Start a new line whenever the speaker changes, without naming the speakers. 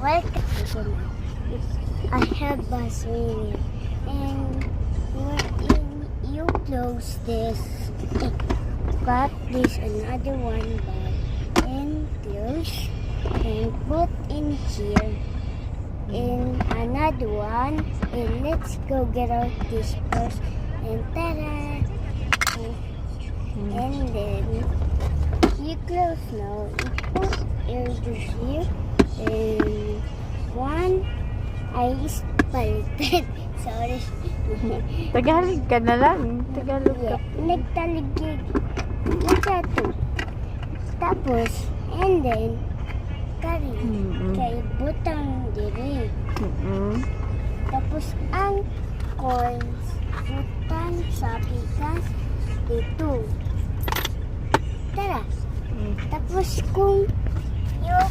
Welcome. I have a swimming and you close this, cut this another one back and close and put in here and another one, and let's go get out this first and ta-da! And then you close now, you put this here and one I palitan. Sorry.
Tagalog ka na lang. Tagalog ka.
Nagtaligig. Nagtato. Tapos, and then, kari. Kay butang diri. Tapos, ang coins, butang sa pikas dito. Tara. Tapos, kung yung